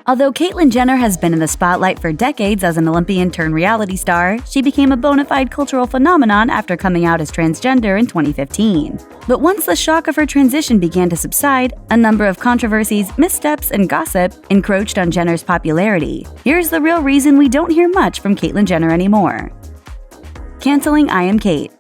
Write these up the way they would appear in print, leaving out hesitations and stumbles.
Although Caitlyn Jenner has been in the spotlight for decades as an Olympian-turned-reality star, she became a bona fide cultural phenomenon after coming out as transgender in 2015. But once the shock of her transition began to subside, a number of controversies, missteps, and gossip encroached on Jenner's popularity. Here's the real reason we don't hear much from Caitlyn Jenner anymore. Canceling I Am Cait.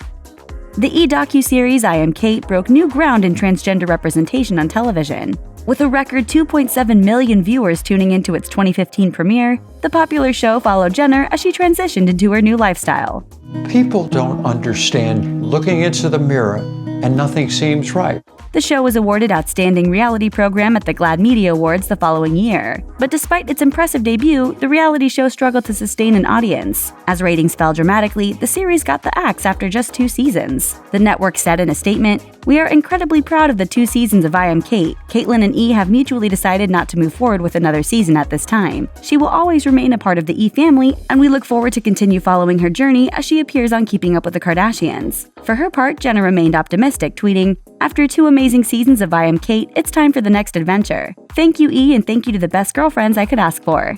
The docuseries I Am Cait broke new ground in transgender representation on television. With a record 2.7 million viewers tuning into its 2015 premiere, the popular show followed Jenner as she transitioned into her new lifestyle. People don't understand looking into the mirror and nothing seems right. The show was awarded Outstanding Reality Program at the GLAAD Media Awards the following year. But despite its impressive debut, the reality show struggled to sustain an audience. As ratings fell dramatically, the series got the axe after just 2 seasons. The network said in a statement, "We are incredibly proud of the 2 seasons of I Am Cait. Caitlyn and have mutually decided not to move forward with another season at this time. She will always remain a part of the family, and we look forward to continue following her journey as she appears on Keeping Up with the Kardashians." For her part, Jenner remained optimistic, tweeting, "After 2 amazing seasons of I Am Cait, it's time for the next adventure. Thank you, and thank you to the best girlfriends I could ask for."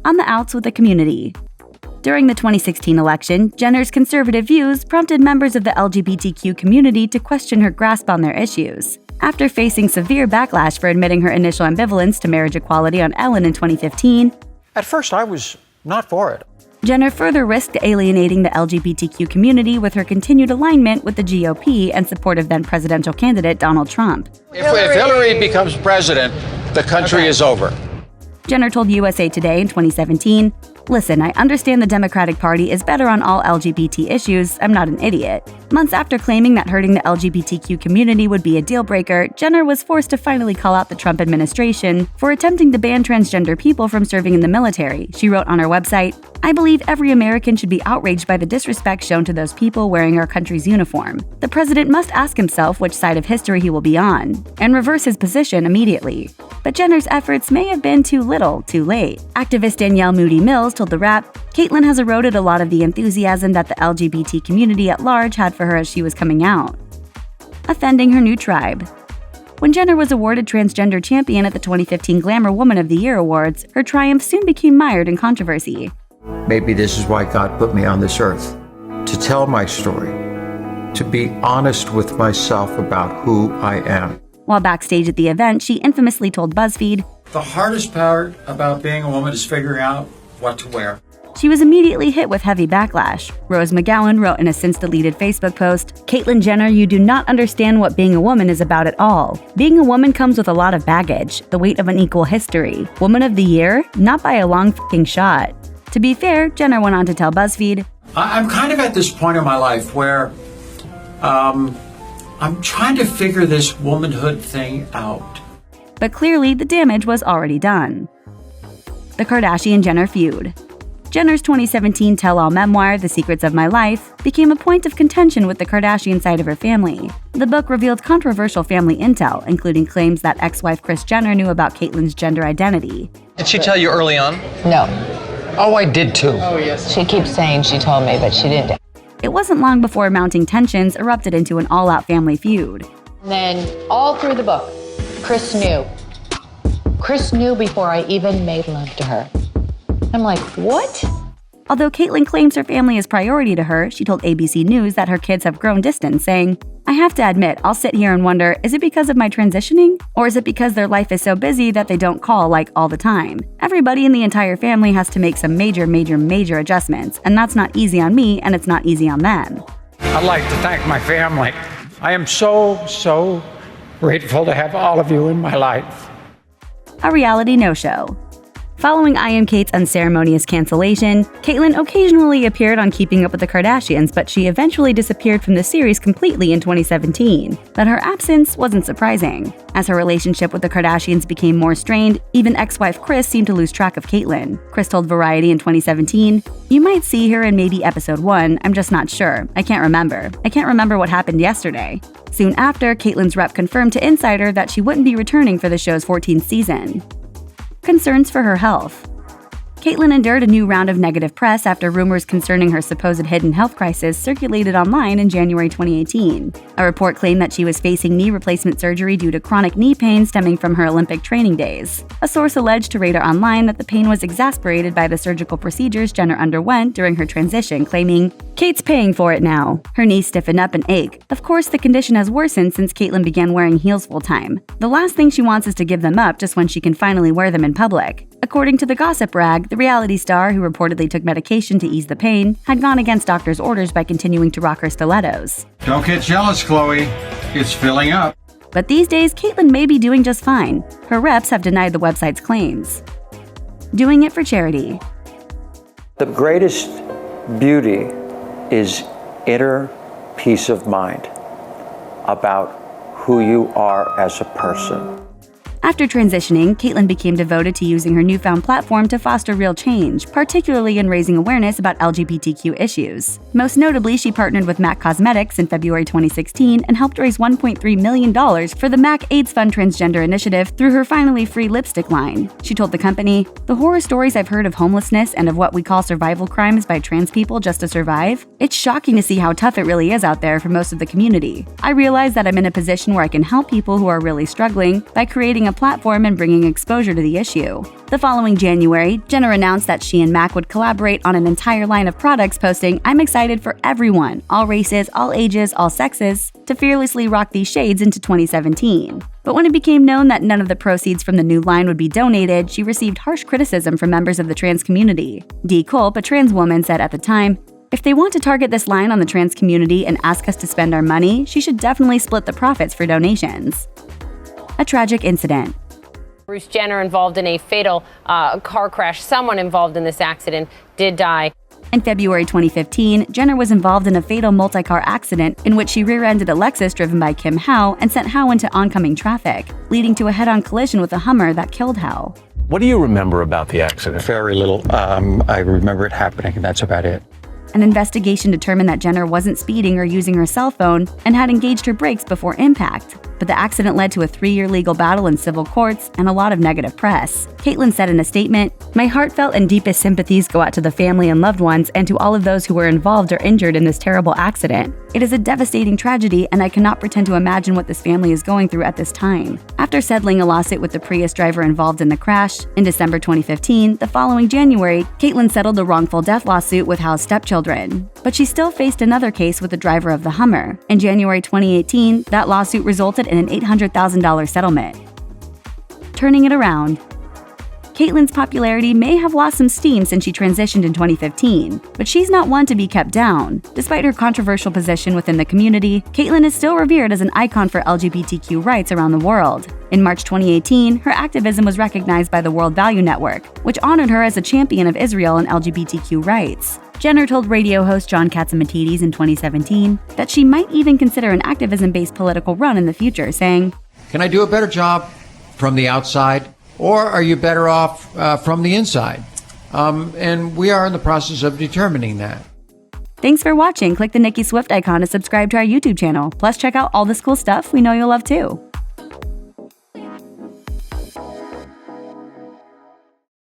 On the outs with the community. During the 2016 election, Jenner's conservative views prompted members of the LGBTQ community to question her grasp on their issues. After facing severe backlash for admitting her initial ambivalence to marriage equality on Ellen in 2015, At first, I was not for it. Jenner further risked alienating the LGBTQ community with her continued alignment with the GOP and support of then presidential candidate Donald Trump. If Hillary becomes president, the country is over. Jenner told USA Today in 2017, "Listen, I understand the Democratic Party is better on all LGBT issues. I'm not an idiot." Months after claiming that hurting the LGBTQ community would be a deal breaker, Jenner was forced to finally call out the Trump administration for attempting to ban transgender people from serving in the military. She wrote on her website, "I believe every American should be outraged by the disrespect shown to those people wearing our country's uniform. The president must ask himself which side of history he will be on, and reverse his position immediately." But Jenner's efforts may have been too little, too late. Activist Danielle Moody Mills told The Wrap, "Caitlyn has eroded a lot of the enthusiasm that the LGBT community at large had for her as she was coming out." Offending her new tribe. When Jenner was awarded Transgender Champion at the 2015 Glamour Woman of the Year Awards, her triumph soon became mired in controversy. Maybe this is why God put me on this earth, to tell my story, to be honest with myself about who I am. While backstage at the event, she infamously told BuzzFeed, "The hardest part about being a woman is figuring out what to wear." She was immediately hit with heavy backlash. Rose McGowan wrote in a since-deleted Facebook post, "Caitlyn Jenner, you do not understand what being a woman is about at all. Being a woman comes with a lot of baggage, the weight of unequal history. Woman of the Year? Not by a long f***ing shot." To be fair, Jenner went on to tell BuzzFeed, I'm kind of at this point in my life where I'm trying to figure this womanhood thing out. But clearly, the damage was already done. The Kardashian-Jenner feud. Jenner's 2017 tell-all memoir, The Secrets of My Life, became a point of contention with the Kardashian side of her family. The book revealed controversial family intel, including claims that ex-wife Kris Jenner knew about Caitlyn's gender identity. Did she tell you early on? No. Oh, I did too. Oh, yes. She keeps saying she told me, but she didn't. It wasn't long before mounting tensions erupted into an all-out family feud. And then all through the book, Kris knew. Kris knew before I even made love to her. I'm like, what? Although Caitlyn claims her family is priority to her, she told ABC News that her kids have grown distant, saying, "I have to admit, I'll sit here and wonder, is it because of my transitioning? Or is it because their life is so busy that they don't call like all the time? Everybody in the entire family has to make some major adjustments, and that's not easy on me, and it's not easy on them." I'd like to thank my family. I am so grateful to have all of you in my life. A reality no-show. Following I Am Cait's unceremonious cancellation, Caitlyn occasionally appeared on Keeping Up with the Kardashians, but she eventually disappeared from the series completely in 2017. But her absence wasn't surprising. As her relationship with the Kardashians became more strained, even ex-wife Kris seemed to lose track of Caitlyn. Kris told Variety in 2017, "You might see her in maybe episode 1, I'm just not sure. I can't remember what happened yesterday." Soon after, Caitlyn's rep confirmed to Insider that she wouldn't be returning for the show's 14th season. Concerns for her health. Caitlyn endured a new round of negative press after rumors concerning her supposed hidden health crisis circulated online in January 2018. A report claimed that she was facing knee replacement surgery due to chronic knee pain stemming from her Olympic training days. A source alleged to Radar Online that the pain was exacerbated by the surgical procedures Jenner underwent during her transition, claiming, "Kate's paying for it now. Her knees stiffen up and ache. Of course, the condition has worsened since Caitlyn began wearing heels full-time. The last thing she wants is to give them up just when she can finally wear them in public." According to the gossip rag, the reality star, who reportedly took medication to ease the pain, had gone against doctors' orders by continuing to rock her stilettos. Don't get jealous, Chloe. It's filling up. But these days, Caitlyn may be doing just fine. Her reps have denied the website's claims. Doing it for charity. The greatest beauty is inner peace of mind about who you are as a person. After transitioning, Caitlyn became devoted to using her newfound platform to foster real change, particularly in raising awareness about LGBTQ issues. Most notably, she partnered with MAC Cosmetics in February 2016 and helped raise $1.3 million for the MAC AIDS Fund Transgender Initiative through her finally free lipstick line. She told the company, "The horror stories I've heard of homelessness and of what we call survival crimes by trans people just to survive, it's shocking to see how tough it really is out there for most of the community. I realize that I'm in a position where I can help people who are really struggling by creating a platform and bringing exposure to the issue." The following January, Jenner announced that she and MAC would collaborate on an entire line of products, posting, "I'm excited for everyone, all races, all ages, all sexes, to fearlessly rock these shades into 2017. But when it became known that none of the proceeds from the new line would be donated, she received harsh criticism from members of the trans community. Dee Culp, a trans woman, said at the time, "If they want to target this line on the trans community and ask us to spend our money, she should definitely split the profits for donations." A tragic incident. Bruce Jenner involved in a fatal car crash. Someone involved in this accident did die. In February 2015, Jenner was involved in a fatal multi-car accident in which she rear-ended a Lexus driven by Kim Howe and sent Howe into oncoming traffic, leading to a head-on collision with a Hummer that killed Howe. What do you remember about the accident? Very little. I remember it happening, and that's about it. An investigation determined that Jenner wasn't speeding or using her cell phone and had engaged her brakes before impact. But the accident led to a 3-year legal battle in civil courts and a lot of negative press. Caitlyn said in a statement, "My heartfelt and deepest sympathies go out to the family and loved ones and to all of those who were involved or injured in this terrible accident. It is a devastating tragedy, and I cannot pretend to imagine what this family is going through at this time." After settling a lawsuit with the Prius driver involved in the crash, in December 2015, the following January, Caitlyn settled a wrongful death lawsuit with Howe's stepchildren. But she still faced another case with the driver of the Hummer. In January 2018, that lawsuit resulted in an $800,000 settlement. Turning it around. Caitlyn's popularity may have lost some steam since she transitioned in 2015, but she's not one to be kept down. Despite her controversial position within the community, Caitlyn is still revered as an icon for LGBTQ rights around the world. In March 2018, her activism was recognized by the World Value Network, which honored her as a champion of Israel and LGBTQ rights. Jenner told radio host John Catsimatidis in 2017 that she might even consider an activism-based political run in the future, saying, Can I do a better job from the outside, or are you better off from the inside? And we are in the process of determining that. Thanks for watching. Click the Nicki Swift icon to subscribe to our YouTube channel. Plus, check out all this cool stuff we know you'll love too.